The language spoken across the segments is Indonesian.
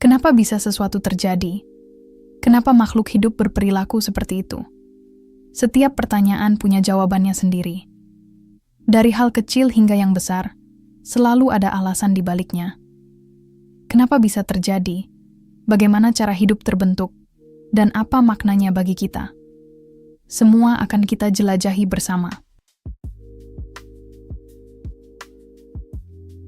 Kenapa bisa sesuatu terjadi? Kenapa makhluk hidup berperilaku seperti itu? Setiap pertanyaan punya jawabannya sendiri. Dari hal kecil hingga yang besar, selalu ada alasan di baliknya. Kenapa bisa terjadi? Bagaimana cara hidup terbentuk? Dan apa maknanya bagi kita? Semua akan kita jelajahi bersama.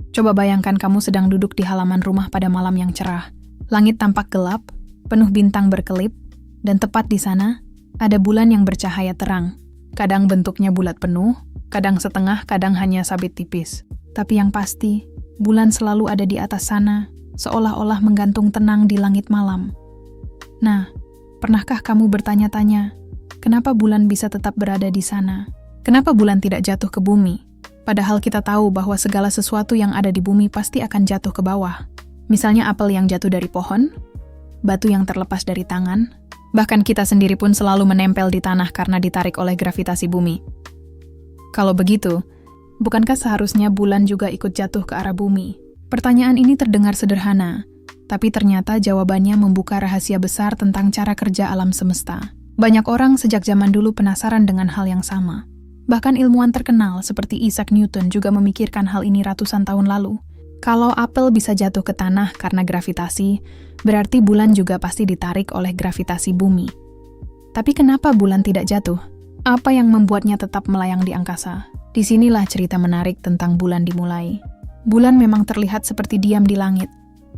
Coba bayangkan kamu sedang duduk di halaman rumah pada malam yang cerah. Langit tampak gelap, penuh bintang berkelip, dan tepat di sana ada bulan yang bercahaya terang. Kadang bentuknya bulat penuh, kadang setengah, kadang hanya sabit tipis. Tapi yang pasti, bulan selalu ada di atas sana, seolah-olah menggantung tenang di langit malam. Nah, pernahkah kamu bertanya-tanya, kenapa bulan bisa tetap berada di sana? Kenapa bulan tidak jatuh ke bumi? Padahal kita tahu bahwa segala sesuatu yang ada di bumi pasti akan jatuh ke bawah. Misalnya apel yang jatuh dari pohon, batu yang terlepas dari tangan, bahkan kita sendiri pun selalu menempel di tanah karena ditarik oleh gravitasi bumi. Kalau begitu, bukankah seharusnya bulan juga ikut jatuh ke arah bumi? Pertanyaan ini terdengar sederhana, tapi ternyata jawabannya membuka rahasia besar tentang cara kerja alam semesta. Banyak orang sejak zaman dulu penasaran dengan hal yang sama. Bahkan ilmuwan terkenal seperti Isaac Newton juga memikirkan hal ini ratusan tahun lalu. Kalau apel bisa jatuh ke tanah karena gravitasi, berarti bulan juga pasti ditarik oleh gravitasi bumi. Tapi kenapa bulan tidak jatuh? Apa yang membuatnya tetap melayang di angkasa? Disinilah cerita menarik tentang bulan dimulai. Bulan memang terlihat seperti diam di langit,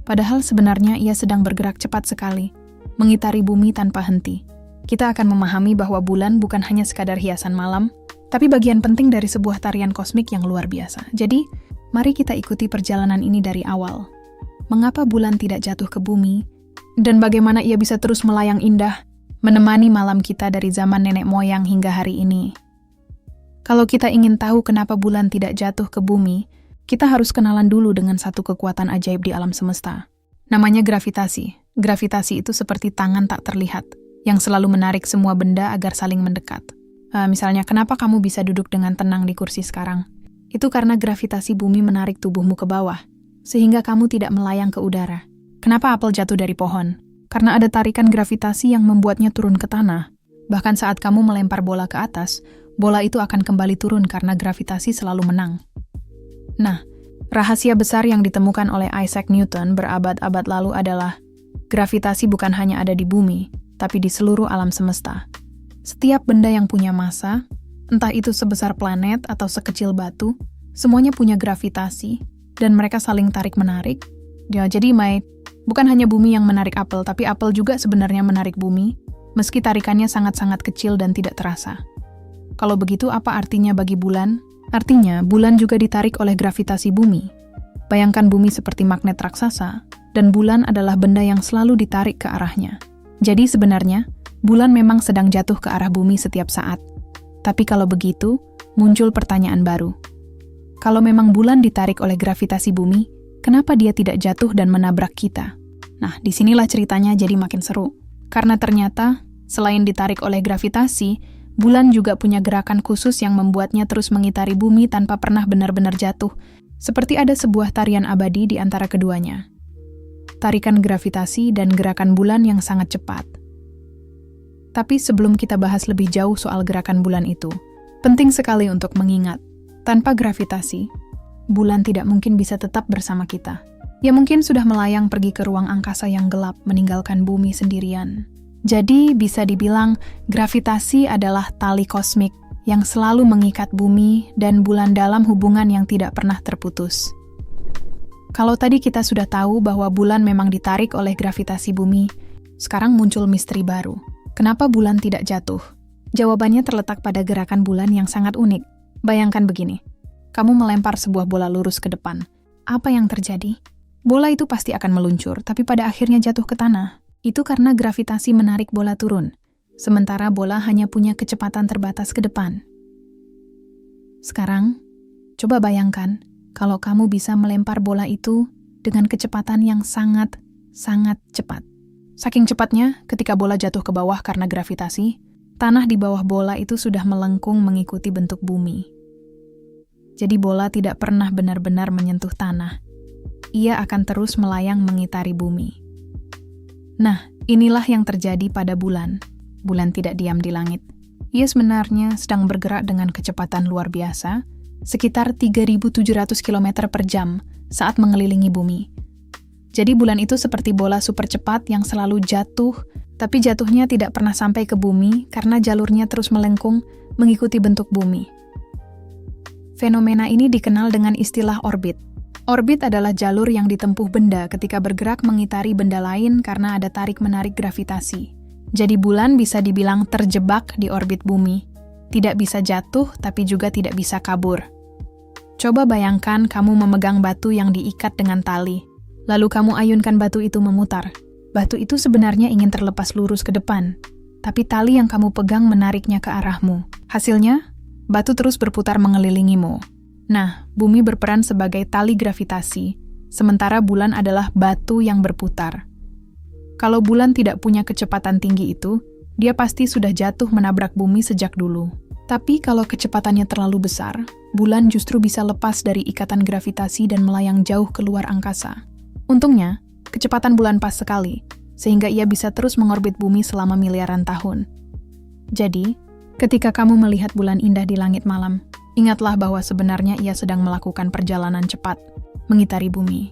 padahal sebenarnya ia sedang bergerak cepat sekali, mengitari bumi tanpa henti. Kita akan memahami bahwa bulan bukan hanya sekadar hiasan malam, tapi bagian penting dari sebuah tarian kosmik yang luar biasa. Jadi, mari kita ikuti perjalanan ini dari awal. Mengapa bulan tidak jatuh ke bumi, dan bagaimana ia bisa terus melayang indah, menemani malam kita dari zaman nenek moyang hingga hari ini. Kalau kita ingin tahu kenapa bulan tidak jatuh ke bumi, kita harus kenalan dulu dengan satu kekuatan ajaib di alam semesta. Namanya gravitasi. Gravitasi itu seperti tangan tak terlihat, yang selalu menarik semua benda agar saling mendekat. Misalnya, kenapa kamu bisa duduk dengan tenang di kursi sekarang? Itu karena gravitasi bumi menarik tubuhmu ke bawah, sehingga kamu tidak melayang ke udara. Kenapa apel jatuh dari pohon? Karena ada tarikan gravitasi yang membuatnya turun ke tanah. Bahkan saat kamu melempar bola ke atas, bola itu akan kembali turun karena gravitasi selalu menang. Nah, rahasia besar yang ditemukan oleh Isaac Newton berabad-abad lalu adalah gravitasi bukan hanya ada di bumi, tapi di seluruh alam semesta. Setiap benda yang punya massa, entah itu sebesar planet atau sekecil batu, semuanya punya gravitasi, dan mereka saling tarik-menarik. Jadi, bukan hanya bumi yang menarik apel, tapi apel juga sebenarnya menarik bumi, meski tarikannya sangat-sangat kecil dan tidak terasa. Kalau begitu, apa artinya bagi bulan? Artinya, bulan juga ditarik oleh gravitasi bumi. Bayangkan bumi seperti magnet raksasa, dan bulan adalah benda yang selalu ditarik ke arahnya. Jadi sebenarnya, bulan memang sedang jatuh ke arah bumi setiap saat. Tapi kalau begitu, muncul pertanyaan baru. Kalau memang bulan ditarik oleh gravitasi bumi, kenapa dia tidak jatuh dan menabrak kita? Nah, disinilah ceritanya jadi makin seru. Karena ternyata, selain ditarik oleh gravitasi, bulan juga punya gerakan khusus yang membuatnya terus mengitari bumi tanpa pernah benar-benar jatuh. Seperti ada sebuah tarian abadi di antara keduanya. Tarikan gravitasi dan gerakan bulan yang sangat cepat. Tapi sebelum kita bahas lebih jauh soal gerakan bulan itu, penting sekali untuk mengingat, tanpa gravitasi, bulan tidak mungkin bisa tetap bersama kita. Ia mungkin sudah melayang pergi ke ruang angkasa yang gelap, meninggalkan bumi sendirian. Jadi bisa dibilang, gravitasi adalah tali kosmik yang selalu mengikat bumi dan bulan dalam hubungan yang tidak pernah terputus. Kalau tadi kita sudah tahu bahwa bulan memang ditarik oleh gravitasi bumi, sekarang muncul misteri baru. Kenapa bulan tidak jatuh? Jawabannya terletak pada gerakan bulan yang sangat unik. Bayangkan begini, kamu melempar sebuah bola lurus ke depan. Apa yang terjadi? Bola itu pasti akan meluncur, tapi pada akhirnya jatuh ke tanah. Itu karena gravitasi menarik bola turun, sementara bola hanya punya kecepatan terbatas ke depan. Sekarang, coba bayangkan kalau kamu bisa melempar bola itu dengan kecepatan yang sangat cepat. Saking cepatnya, ketika bola jatuh ke bawah karena gravitasi, tanah di bawah bola itu sudah melengkung mengikuti bentuk bumi. Jadi bola tidak pernah benar-benar menyentuh tanah. Ia akan terus melayang mengitari bumi. Nah, inilah yang terjadi pada bulan. Bulan tidak diam di langit. Ia sebenarnya sedang bergerak dengan kecepatan luar biasa, sekitar 3.700 km per jam saat mengelilingi bumi. Jadi bulan itu seperti bola super cepat yang selalu jatuh, tapi jatuhnya tidak pernah sampai ke bumi karena jalurnya terus melengkung mengikuti bentuk bumi. Fenomena ini dikenal dengan istilah orbit. Orbit adalah jalur yang ditempuh benda ketika bergerak mengitari benda lain karena ada tarik-menarik gravitasi. Jadi bulan bisa dibilang terjebak di orbit bumi. Tidak bisa jatuh, tapi juga tidak bisa kabur. Coba bayangkan kamu memegang batu yang diikat dengan tali. Lalu kamu ayunkan batu itu memutar. Batu itu sebenarnya ingin terlepas lurus ke depan, tapi tali yang kamu pegang menariknya ke arahmu. Hasilnya, batu terus berputar mengelilingimu. Nah, bumi berperan sebagai tali gravitasi, sementara bulan adalah batu yang berputar. Kalau bulan tidak punya kecepatan tinggi itu, dia pasti sudah jatuh menabrak bumi sejak dulu. Tapi kalau kecepatannya terlalu besar, bulan justru bisa lepas dari ikatan gravitasi dan melayang jauh keluar angkasa. Untungnya, kecepatan bulan pas sekali, sehingga ia bisa terus mengorbit bumi selama miliaran tahun. Jadi, ketika kamu melihat bulan indah di langit malam, ingatlah bahwa sebenarnya ia sedang melakukan perjalanan cepat, mengitari bumi.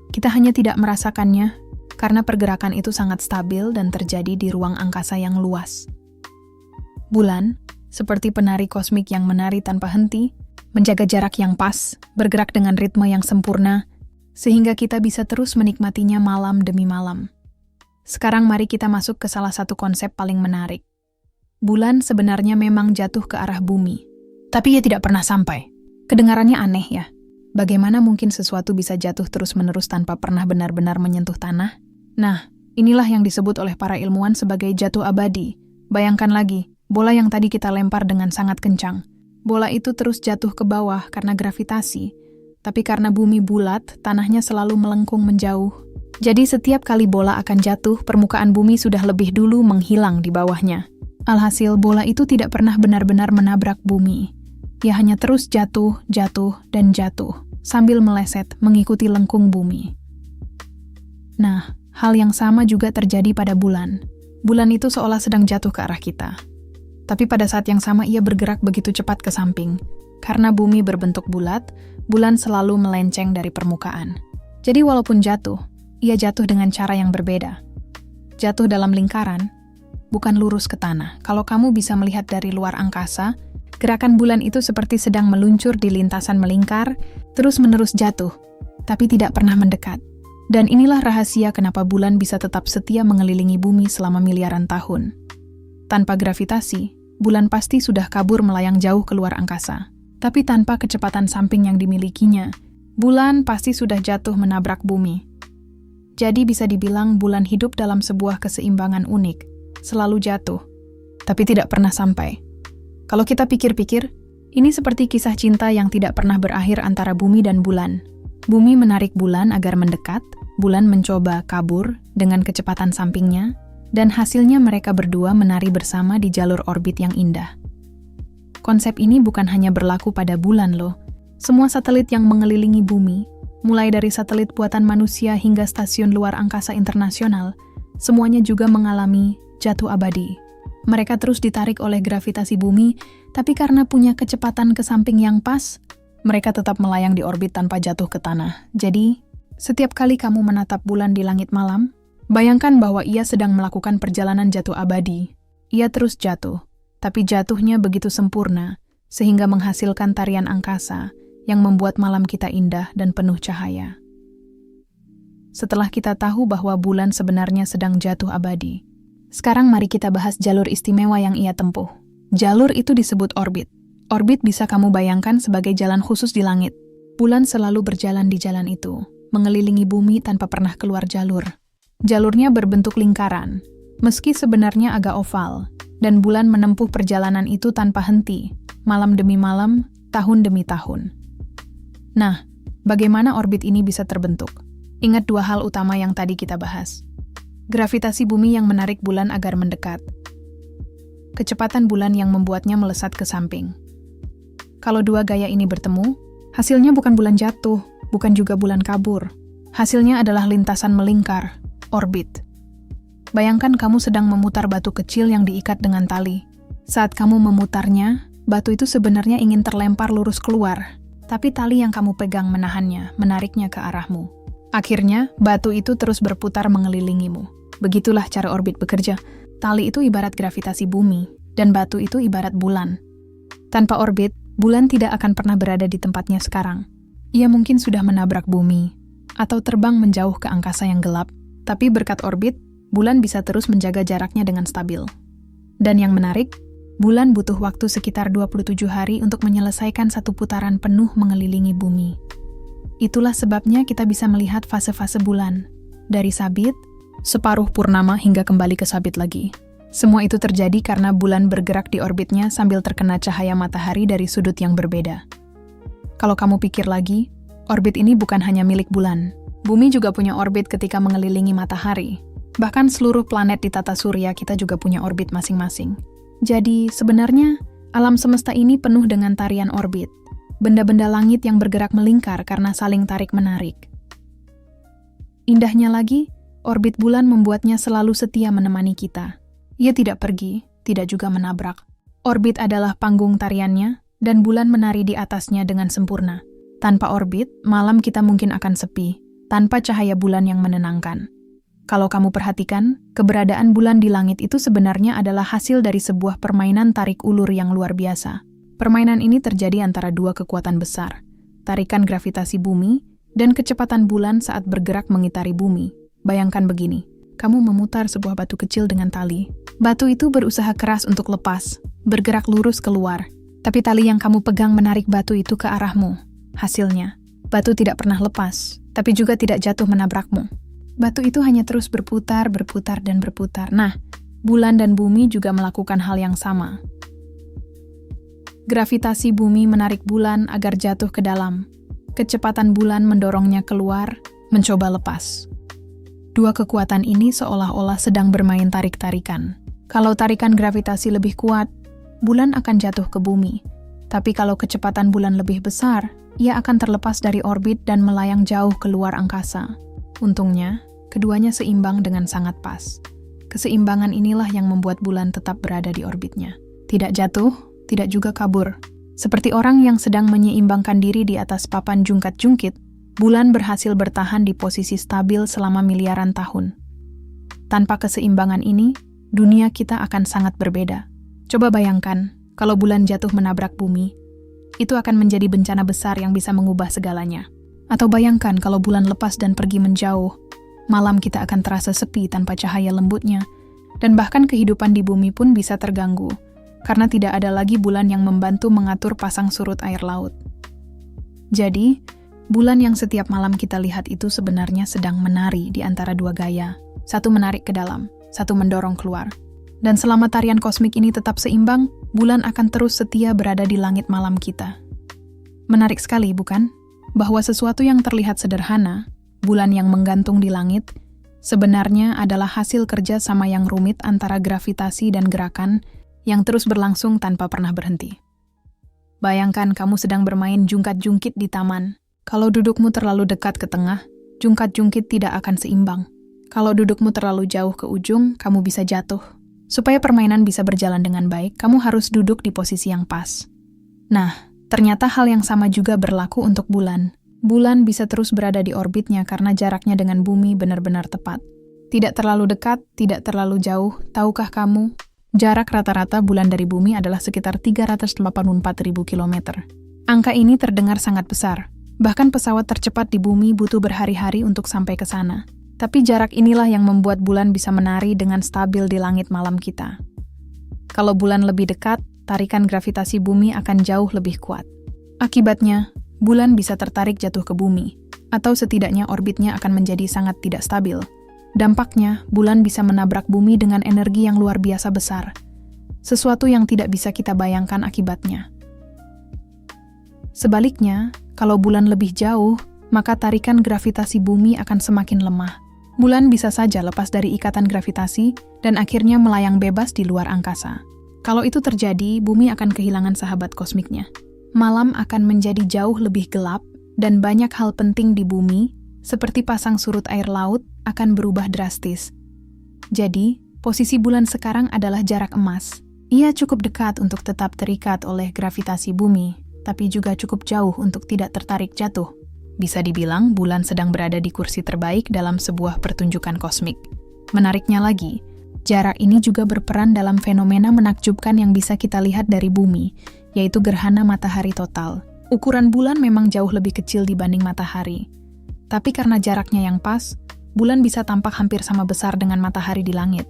Kita hanya tidak merasakannya, karena pergerakan itu sangat stabil dan terjadi di ruang angkasa yang luas. Bulan, seperti penari kosmik yang menari tanpa henti, menjaga jarak yang pas, bergerak dengan ritme yang sempurna, sehingga kita bisa terus menikmatinya malam demi malam. Sekarang mari kita masuk ke salah satu konsep paling menarik. Bulan sebenarnya memang jatuh ke arah bumi, tapi ia tidak pernah sampai. Kedengarannya aneh ya. Bagaimana mungkin sesuatu bisa jatuh terus-menerus tanpa pernah benar-benar menyentuh tanah? Nah, inilah yang disebut oleh para ilmuwan sebagai jatuh abadi. Bayangkan lagi, bola yang tadi kita lempar dengan sangat kencang. Bola itu terus jatuh ke bawah karena gravitasi. Tapi karena bumi bulat, tanahnya selalu melengkung menjauh. Jadi setiap kali bola akan jatuh, permukaan bumi sudah lebih dulu menghilang di bawahnya. Alhasil, bola itu tidak pernah benar-benar menabrak bumi. Ia hanya terus jatuh, dan jatuh, sambil meleset mengikuti lengkung bumi. Nah, hal yang sama juga terjadi pada bulan. Bulan itu seolah sedang jatuh ke arah kita. Tapi pada saat yang sama ia bergerak begitu cepat ke samping. Karena bumi berbentuk bulat, bulan selalu melenceng dari permukaan. Jadi walaupun jatuh, ia jatuh dengan cara yang berbeda. Jatuh dalam lingkaran, bukan lurus ke tanah. Kalau kamu bisa melihat dari luar angkasa, gerakan bulan itu seperti sedang meluncur di lintasan melingkar, terus-menerus jatuh, tapi tidak pernah mendekat. Dan inilah rahasia kenapa bulan bisa tetap setia mengelilingi bumi selama miliaran tahun. Tanpa gravitasi, bulan pasti sudah kabur melayang jauh keluar angkasa. Tapi tanpa kecepatan samping yang dimilikinya, bulan pasti sudah jatuh menabrak bumi. Jadi bisa dibilang bulan hidup dalam sebuah keseimbangan unik, selalu jatuh, tapi tidak pernah sampai. Kalau kita pikir-pikir, ini seperti kisah cinta yang tidak pernah berakhir antara bumi dan bulan. Bumi menarik bulan agar mendekat, bulan mencoba kabur dengan kecepatan sampingnya, dan hasilnya mereka berdua menari bersama di jalur orbit yang indah. Konsep ini bukan hanya berlaku pada bulan loh. Semua satelit yang mengelilingi bumi, mulai dari satelit buatan manusia hingga stasiun luar angkasa internasional, semuanya juga mengalami jatuh abadi. Mereka terus ditarik oleh gravitasi bumi, tapi karena punya kecepatan ke samping yang pas, mereka tetap melayang di orbit tanpa jatuh ke tanah. Jadi, setiap kali kamu menatap bulan di langit malam, bayangkan bahwa ia sedang melakukan perjalanan jatuh abadi. Ia terus jatuh, tapi jatuhnya begitu sempurna, sehingga menghasilkan tarian angkasa yang membuat malam kita indah dan penuh cahaya. Setelah kita tahu bahwa bulan sebenarnya sedang jatuh abadi, sekarang mari kita bahas jalur istimewa yang ia tempuh. Jalur itu disebut orbit. Orbit bisa kamu bayangkan sebagai jalan khusus di langit. Bulan selalu berjalan di jalan itu, mengelilingi bumi tanpa pernah keluar jalur. Jalurnya berbentuk lingkaran, meski sebenarnya agak oval, dan bulan menempuh perjalanan itu tanpa henti, malam demi malam, tahun demi tahun. Nah, bagaimana orbit ini bisa terbentuk? Ingat dua hal utama yang tadi kita bahas. Gravitasi bumi yang menarik bulan agar mendekat. Kecepatan bulan yang membuatnya melesat ke samping. Kalau dua gaya ini bertemu, hasilnya bukan bulan jatuh, bukan juga bulan kabur. Hasilnya adalah lintasan melingkar, orbit. Bayangkan kamu sedang memutar batu kecil yang diikat dengan tali. Saat kamu memutarnya, batu itu sebenarnya ingin terlempar lurus keluar, tapi tali yang kamu pegang menahannya, menariknya ke arahmu. Akhirnya, batu itu terus berputar mengelilingimu. Begitulah cara orbit bekerja. Tali itu ibarat gravitasi bumi, dan batu itu ibarat bulan. Tanpa orbit, bulan tidak akan pernah berada di tempatnya sekarang. Ia mungkin sudah menabrak bumi, atau terbang menjauh ke angkasa yang gelap, tapi berkat orbit, bulan bisa terus menjaga jaraknya dengan stabil. Dan yang menarik, bulan butuh waktu sekitar 27 hari untuk menyelesaikan satu putaran penuh mengelilingi bumi. Itulah sebabnya kita bisa melihat fase-fase bulan, dari sabit, separuh purnama hingga kembali ke sabit lagi. Semua itu terjadi karena bulan bergerak di orbitnya sambil terkena cahaya matahari dari sudut yang berbeda. Kalau kamu pikir lagi, orbit ini bukan hanya milik bulan. Bumi juga punya orbit ketika mengelilingi matahari. Bahkan seluruh planet di tata surya kita juga punya orbit masing-masing. Jadi, sebenarnya, alam semesta ini penuh dengan tarian orbit. Benda-benda langit yang bergerak melingkar karena saling tarik-menarik. Indahnya lagi, orbit bulan membuatnya selalu setia menemani kita. Ia tidak pergi, tidak juga menabrak. Orbit adalah panggung tariannya, dan bulan menari di atasnya dengan sempurna. Tanpa orbit, malam kita mungkin akan sepi, tanpa cahaya bulan yang menenangkan. Kalau kamu perhatikan, keberadaan bulan di langit itu sebenarnya adalah hasil dari sebuah permainan tarik ulur yang luar biasa. Permainan ini terjadi antara dua kekuatan besar, tarikan gravitasi bumi dan kecepatan bulan saat bergerak mengitari bumi. Bayangkan begini, kamu memutar sebuah batu kecil dengan tali. Batu itu berusaha keras untuk lepas, bergerak lurus keluar, tapi tali yang kamu pegang menarik batu itu ke arahmu. Hasilnya, batu tidak pernah lepas, tapi juga tidak jatuh menabrakmu. Batu itu hanya terus berputar, dan berputar. Nah, bulan dan bumi juga melakukan hal yang sama. Gravitasi bumi menarik bulan agar jatuh ke dalam. Kecepatan bulan mendorongnya keluar, mencoba lepas. Dua kekuatan ini seolah-olah sedang bermain tarik-tarikan. Kalau tarikan gravitasi lebih kuat, bulan akan jatuh ke bumi. Tapi kalau kecepatan bulan lebih besar, ia akan terlepas dari orbit dan melayang jauh keluar angkasa. Untungnya, keduanya seimbang dengan sangat pas. Keseimbangan inilah yang membuat bulan tetap berada di orbitnya. Tidak jatuh, tidak juga kabur. Seperti orang yang sedang menyeimbangkan diri di atas papan jungkat-jungkit, bulan berhasil bertahan di posisi stabil selama miliaran tahun. Tanpa keseimbangan ini, dunia kita akan sangat berbeda. Coba bayangkan, kalau bulan jatuh menabrak bumi, itu akan menjadi bencana besar yang bisa mengubah segalanya. Atau bayangkan kalau bulan lepas dan pergi menjauh, malam kita akan terasa sepi tanpa cahaya lembutnya, dan bahkan kehidupan di bumi pun bisa terganggu, karena tidak ada lagi bulan yang membantu mengatur pasang surut air laut. Jadi, bulan yang setiap malam kita lihat itu sebenarnya sedang menari di antara dua gaya, satu menarik ke dalam, satu mendorong keluar. Dan selama tarian kosmik ini tetap seimbang, bulan akan terus setia berada di langit malam kita. Menarik sekali, bukan? Bahwa sesuatu yang terlihat sederhana, bulan yang menggantung di langit, sebenarnya adalah hasil kerja sama yang rumit antara gravitasi dan gerakan yang terus berlangsung tanpa pernah berhenti. Bayangkan kamu sedang bermain jungkat-jungkit di taman. Kalau dudukmu terlalu dekat ke tengah, jungkat-jungkit tidak akan seimbang. Kalau dudukmu terlalu jauh ke ujung, kamu bisa jatuh. Supaya permainan bisa berjalan dengan baik, kamu harus duduk di posisi yang pas. Nah, ternyata hal yang sama juga berlaku untuk bulan. Bulan bisa terus berada di orbitnya karena jaraknya dengan bumi benar-benar tepat. Tidak terlalu dekat, tidak terlalu jauh. Tahukah kamu, jarak rata-rata bulan dari bumi adalah sekitar 384.000 kilometer. Angka ini terdengar sangat besar. Bahkan pesawat tercepat di bumi butuh berhari-hari untuk sampai ke sana. Tapi jarak inilah yang membuat bulan bisa menari dengan stabil di langit malam kita. Kalau bulan lebih dekat, tarikan gravitasi bumi akan jauh lebih kuat. Akibatnya, bulan bisa tertarik jatuh ke bumi, atau setidaknya orbitnya akan menjadi sangat tidak stabil. Dampaknya, bulan bisa menabrak bumi dengan energi yang luar biasa besar. Sesuatu yang tidak bisa kita bayangkan akibatnya. Sebaliknya, kalau bulan lebih jauh, maka tarikan gravitasi bumi akan semakin lemah. Bulan bisa saja lepas dari ikatan gravitasi dan akhirnya melayang bebas di luar angkasa. Kalau itu terjadi, bumi akan kehilangan sahabat kosmiknya. Malam akan menjadi jauh lebih gelap dan banyak hal penting di bumi, seperti pasang surut air laut, akan berubah drastis. Jadi, posisi bulan sekarang adalah jarak emas. Ia cukup dekat untuk tetap terikat oleh gravitasi bumi, tapi juga cukup jauh untuk tidak tertarik jatuh. Bisa dibilang bulan sedang berada di kursi terbaik dalam sebuah pertunjukan kosmik. Menariknya lagi, jarak ini juga berperan dalam fenomena menakjubkan yang bisa kita lihat dari bumi, yaitu gerhana matahari total. Ukuran bulan memang jauh lebih kecil dibanding matahari. Tapi karena jaraknya yang pas, bulan bisa tampak hampir sama besar dengan matahari di langit.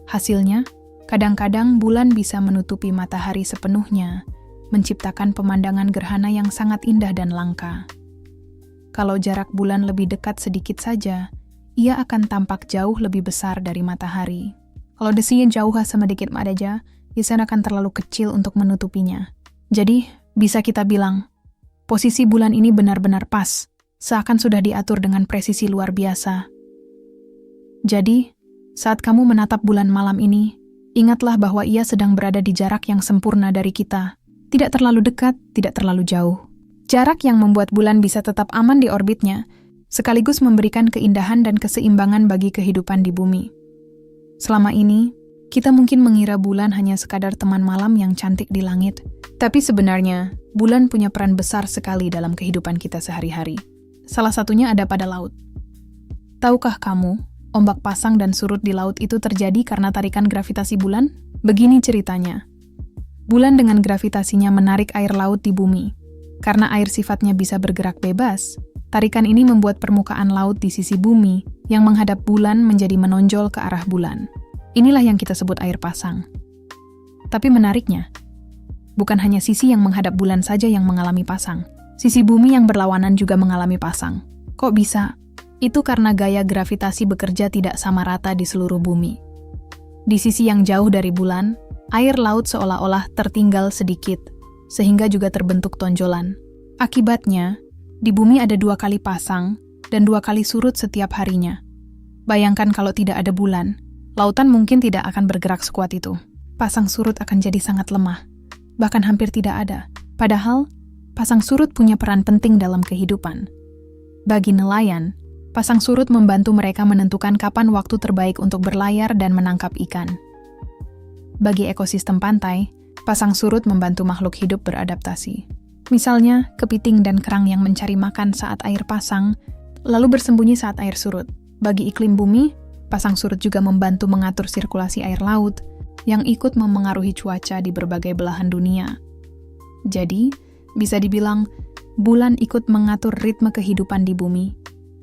Hasilnya, kadang-kadang bulan bisa menutupi matahari sepenuhnya, menciptakan pemandangan gerhana yang sangat indah dan langka. Kalau jarak bulan lebih dekat sedikit saja, ia akan tampak jauh lebih besar dari matahari. Kalau desinya jauh sedikit aja, ia akan terlalu kecil untuk menutupinya. Jadi, bisa kita bilang, posisi bulan ini benar-benar pas, seakan sudah diatur dengan presisi luar biasa. Jadi, saat kamu menatap bulan malam ini, ingatlah bahwa ia sedang berada di jarak yang sempurna dari kita. Tidak terlalu dekat, tidak terlalu jauh. Jarak yang membuat bulan bisa tetap aman di orbitnya, sekaligus memberikan keindahan dan keseimbangan bagi kehidupan di bumi. Selama ini, kita mungkin mengira bulan hanya sekadar teman malam yang cantik di langit, tapi sebenarnya, bulan punya peran besar sekali dalam kehidupan kita sehari-hari. Salah satunya ada pada laut. Tahukah kamu, ombak pasang dan surut di laut itu terjadi karena tarikan gravitasi bulan? Begini ceritanya. Bulan dengan gravitasinya menarik air laut di bumi. Karena air sifatnya bisa bergerak bebas, tarikan ini membuat permukaan laut di sisi bumi yang menghadap bulan menjadi menonjol ke arah bulan. Inilah yang kita sebut air pasang. Tapi menariknya, bukan hanya sisi yang menghadap bulan saja yang mengalami pasang. Sisi bumi yang berlawanan juga mengalami pasang. Kok bisa? Itu karena gaya gravitasi bekerja tidak sama rata di seluruh bumi. Di sisi yang jauh dari bulan, air laut seolah-olah tertinggal sedikit, sehingga juga terbentuk tonjolan. Akibatnya, di bumi ada 2 kali pasang dan 2 kali surut setiap harinya. Bayangkan kalau tidak ada bulan, lautan mungkin tidak akan bergerak sekuat itu. Pasang surut akan jadi sangat lemah, bahkan hampir tidak ada. Padahal, pasang surut punya peran penting dalam kehidupan. Bagi nelayan, pasang surut membantu mereka menentukan kapan waktu terbaik untuk berlayar dan menangkap ikan. Bagi ekosistem pantai, pasang surut membantu makhluk hidup beradaptasi. Misalnya, kepiting dan kerang yang mencari makan saat air pasang, lalu bersembunyi saat air surut. Bagi iklim bumi, pasang surut juga membantu mengatur sirkulasi air laut, yang ikut memengaruhi cuaca di berbagai belahan dunia. Jadi, bisa dibilang, bulan ikut mengatur ritme kehidupan di bumi.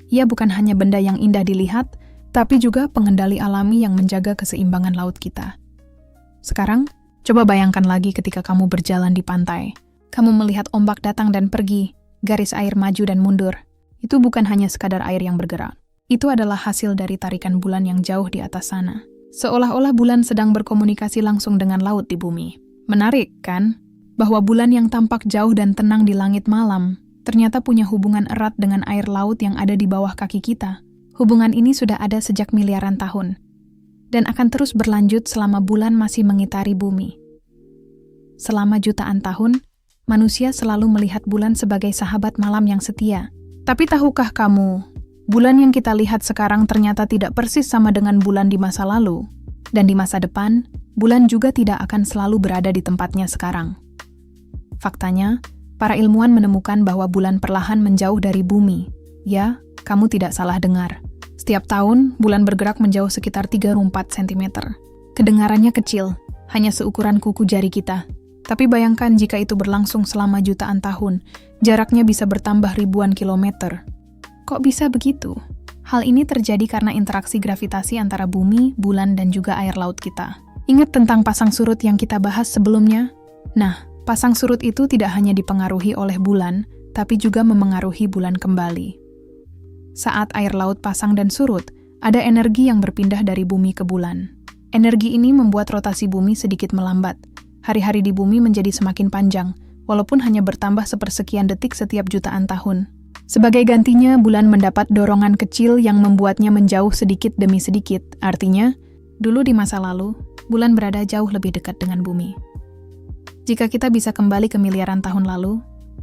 Ia bukan hanya benda yang indah dilihat, tapi juga pengendali alami yang menjaga keseimbangan laut kita. Sekarang, coba bayangkan lagi ketika kamu berjalan di pantai. Kamu melihat ombak datang dan pergi, garis air maju dan mundur. Itu bukan hanya sekadar air yang bergerak. Itu adalah hasil dari tarikan bulan yang jauh di atas sana. Seolah-olah bulan sedang berkomunikasi langsung dengan laut di bumi. Menarik, kan? Bahwa bulan yang tampak jauh dan tenang di langit malam, ternyata punya hubungan erat dengan air laut yang ada di bawah kaki kita. Hubungan ini sudah ada sejak miliaran tahun, dan akan terus berlanjut selama bulan masih mengitari bumi. Selama jutaan tahun, manusia selalu melihat bulan sebagai sahabat malam yang setia. Tapi tahukah kamu, bulan yang kita lihat sekarang ternyata tidak persis sama dengan bulan di masa lalu. Dan di masa depan, bulan juga tidak akan selalu berada di tempatnya sekarang. Faktanya, para ilmuwan menemukan bahwa bulan perlahan menjauh dari bumi. Ya, kamu tidak salah dengar. Setiap tahun, bulan bergerak menjauh sekitar 3-4 cm. Kedengarannya kecil, hanya seukuran kuku jari kita. Tapi bayangkan jika itu berlangsung selama jutaan tahun, jaraknya bisa bertambah ribuan kilometer. Kok bisa begitu? Hal ini terjadi karena interaksi gravitasi antara bumi, bulan, dan juga air laut kita. Ingat tentang pasang surut yang kita bahas sebelumnya? Nah, pasang surut itu tidak hanya dipengaruhi oleh bulan, tapi juga memengaruhi bulan kembali. Saat air laut pasang dan surut, ada energi yang berpindah dari bumi ke bulan. Energi ini membuat rotasi bumi sedikit melambat. Hari-hari di bumi menjadi semakin panjang, walaupun hanya bertambah sepersekian detik setiap jutaan tahun. Sebagai gantinya, bulan mendapat dorongan kecil yang membuatnya menjauh sedikit demi sedikit. Artinya, dulu di masa lalu, bulan berada jauh lebih dekat dengan bumi. Jika kita bisa kembali ke miliaran tahun lalu,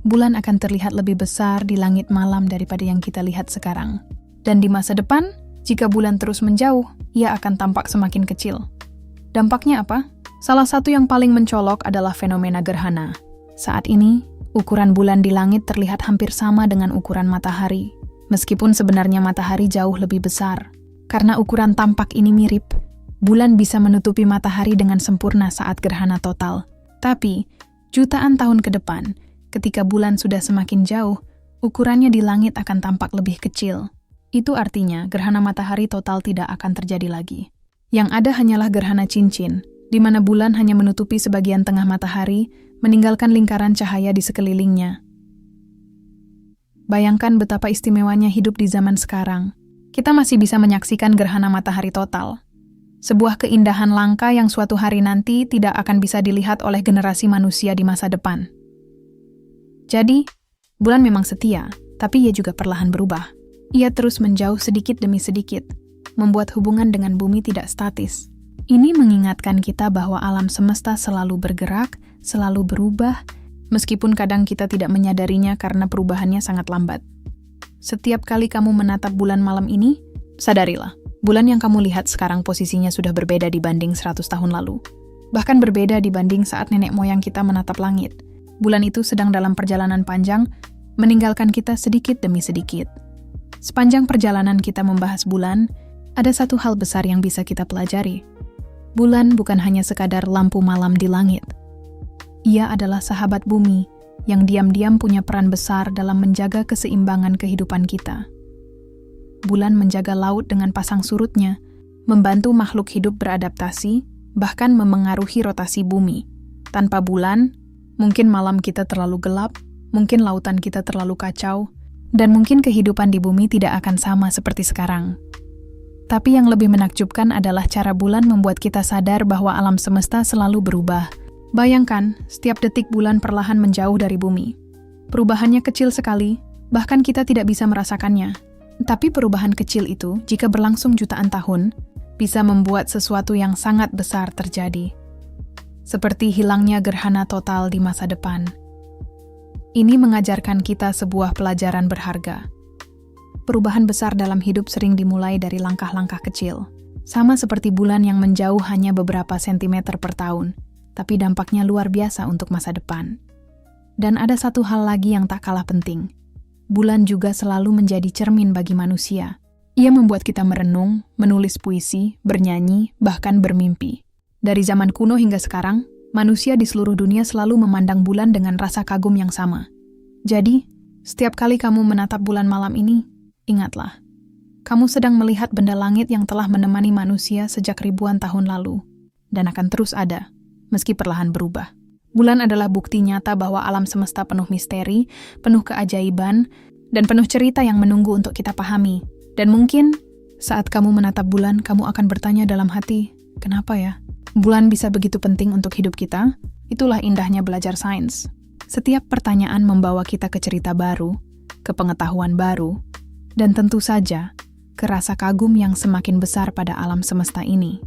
bulan akan terlihat lebih besar di langit malam daripada yang kita lihat sekarang. Dan di masa depan, Jika bulan terus menjauh, ia akan tampak semakin kecil. Dampaknya apa? Salah satu yang paling mencolok adalah fenomena gerhana. Saat ini, ukuran bulan di langit terlihat hampir sama dengan ukuran matahari, meskipun sebenarnya matahari jauh lebih besar. Karena ukuran tampak ini mirip, bulan bisa menutupi matahari dengan sempurna saat gerhana total. Tapi, jutaan tahun ke depan, ketika bulan sudah semakin jauh, ukurannya di langit akan tampak lebih kecil. Itu artinya gerhana matahari total tidak akan terjadi lagi. Yang ada hanyalah gerhana cincin, di mana bulan hanya menutupi sebagian tengah matahari, meninggalkan lingkaran cahaya di sekelilingnya. Bayangkan betapa istimewanya hidup di zaman sekarang. Kita masih bisa menyaksikan gerhana matahari total. Sebuah keindahan langka yang suatu hari nanti tidak akan bisa dilihat oleh generasi manusia di masa depan. Jadi, bulan memang setia, tapi ia juga perlahan berubah. Ia terus menjauh sedikit demi sedikit, membuat hubungan dengan bumi tidak statis. Ini mengingatkan kita bahwa alam semesta selalu bergerak, selalu berubah, meskipun kadang kita tidak menyadarinya karena perubahannya sangat lambat. Setiap kali kamu menatap bulan malam ini, sadarilah, bulan yang kamu lihat sekarang posisinya sudah berbeda dibanding 100 tahun lalu. Bahkan berbeda dibanding saat nenek moyang kita menatap langit. Bulan itu sedang dalam perjalanan panjang, meninggalkan kita sedikit demi sedikit. Sepanjang perjalanan kita membahas bulan, ada satu hal besar yang bisa kita pelajari. Bulan bukan hanya sekadar lampu malam di langit. Ia adalah sahabat bumi yang diam-diam punya peran besar dalam menjaga keseimbangan kehidupan kita. Bulan menjaga laut dengan pasang surutnya, membantu makhluk hidup beradaptasi, bahkan memengaruhi rotasi bumi. Tanpa bulan, mungkin malam kita terlalu gelap, mungkin lautan kita terlalu kacau, dan mungkin kehidupan di bumi tidak akan sama seperti sekarang. Tapi yang lebih menakjubkan adalah cara bulan membuat kita sadar bahwa alam semesta selalu berubah. Bayangkan, setiap detik bulan perlahan menjauh dari bumi. Perubahannya kecil sekali, bahkan kita tidak bisa merasakannya. Tapi perubahan kecil itu, jika berlangsung jutaan tahun, bisa membuat sesuatu yang sangat besar terjadi. Seperti hilangnya gerhana total di masa depan. Ini mengajarkan kita sebuah pelajaran berharga. Perubahan besar dalam hidup sering dimulai dari langkah-langkah kecil. Sama seperti bulan yang menjauh hanya beberapa sentimeter per tahun, tapi dampaknya luar biasa untuk masa depan. Dan ada satu hal lagi yang tak kalah penting. Bulan juga selalu menjadi cermin bagi manusia. Ia membuat kita merenung, menulis puisi, bernyanyi, bahkan bermimpi. Dari zaman kuno hingga sekarang, manusia di seluruh dunia selalu memandang bulan dengan rasa kagum yang sama. Jadi, setiap kali kamu menatap bulan malam ini, ingatlah, kamu sedang melihat benda langit yang telah menemani manusia sejak ribuan tahun lalu, dan akan terus ada, meski perlahan berubah. Bulan adalah bukti nyata bahwa alam semesta penuh misteri, penuh keajaiban, dan penuh cerita yang menunggu untuk kita pahami. Dan mungkin, saat kamu menatap bulan, kamu akan bertanya dalam hati, kenapa ya? Bulan bisa begitu penting untuk hidup kita? Itulah indahnya belajar sains. Setiap pertanyaan membawa kita ke cerita baru, ke pengetahuan baru, dan tentu saja, ke rasa kagum yang semakin besar pada alam semesta ini.